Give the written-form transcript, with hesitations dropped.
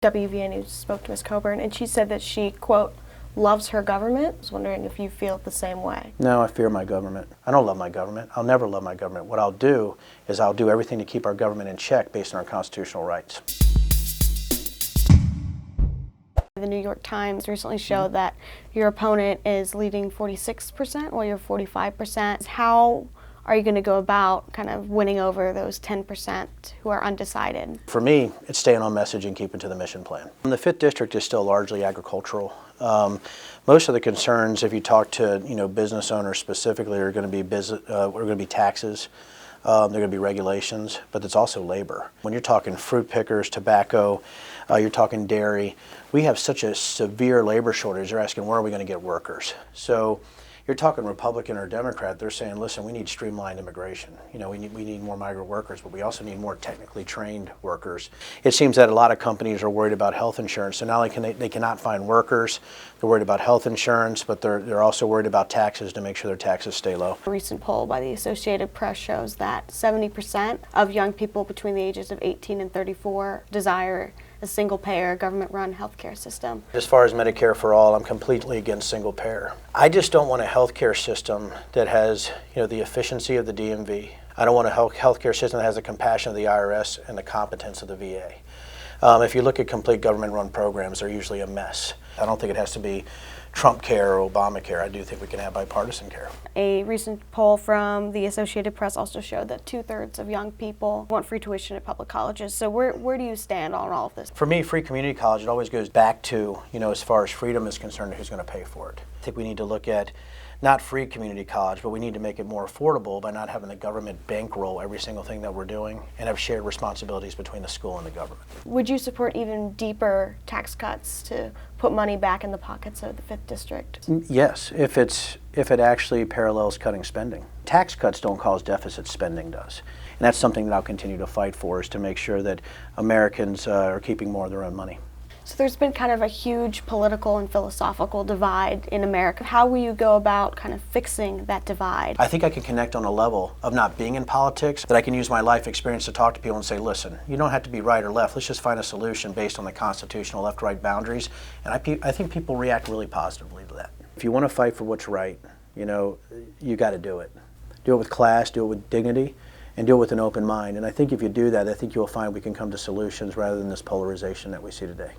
WVA News spoke to Ms. Coburn, and she said that she, quote, loves her government. I was wondering if you feel the same way. No, I fear my government. I don't love my government. I'll never love my government. What I'll do is I'll do everything to keep our government in check based on our constitutional rights. The New York Times recently showed that your opponent is leading 46% while you're 45%. How are you going to go about kind of winning over those 10% who are undecided? For me, it's staying on message and keeping to the mission plan. The 5th District is still largely agricultural. Most of the concerns, if you talk to business owners specifically, are going to be taxes. They're going to be regulations, but it's also labor. When you're talking fruit pickers, tobacco, you're talking dairy, we have such a severe labor shortage. They're asking, where are we going to get workers? So you're talking Republican or Democrat, they're saying, listen, we need streamlined immigration. We need more migrant workers, but we also need more technically trained workers. It seems that a lot of companies are worried about health insurance, so now they cannot find workers. They're worried about health insurance, but they're also worried about taxes to make sure their taxes stay low. A recent poll by the Associated Press shows that 70% of young people between the ages of 18 and 34 desire a single-payer, government-run healthcare system. As far as Medicare for all, I'm completely against single-payer. I just don't want a healthcare system that has, the efficiency of the DMV. I don't want a healthcare system that has the compassion of the IRS and the competence of the VA. If you look at complete government-run programs, they're usually a mess. I don't think it has to be Trump care or Obamacare. I do think we can have bipartisan care. A recent poll from the Associated Press also showed that 2/3 of young people want free tuition at public colleges. So where do you stand on all of this? For me, free community college, it always goes back to, as far as freedom is concerned, who's going to pay for it. I think we need to look at not free community college, but we need to make it more affordable by not having the government bankroll every single thing that we're doing and have shared responsibilities between the school and the government. Would you support even deeper tax cuts to put money back in the pockets of the 5th District? Yes, if it actually parallels cutting spending. Tax cuts don't cause deficits, spending does. And that's something that I'll continue to fight for, is to make sure that Americans are keeping more of their own money. So there's been kind of a huge political and philosophical divide in America. How will you go about kind of fixing that divide? I think I can connect on a level of not being in politics, that I can use my life experience to talk to people and say, listen, you don't have to be right or left. Let's just find a solution based on the constitutional left-right boundaries. And I think people react really positively to that. If you want to fight for what's right, you got to do it. Do it with class, do it with dignity, and do it with an open mind. And I think if you do that, I think you'll find we can come to solutions rather than this polarization that we see today.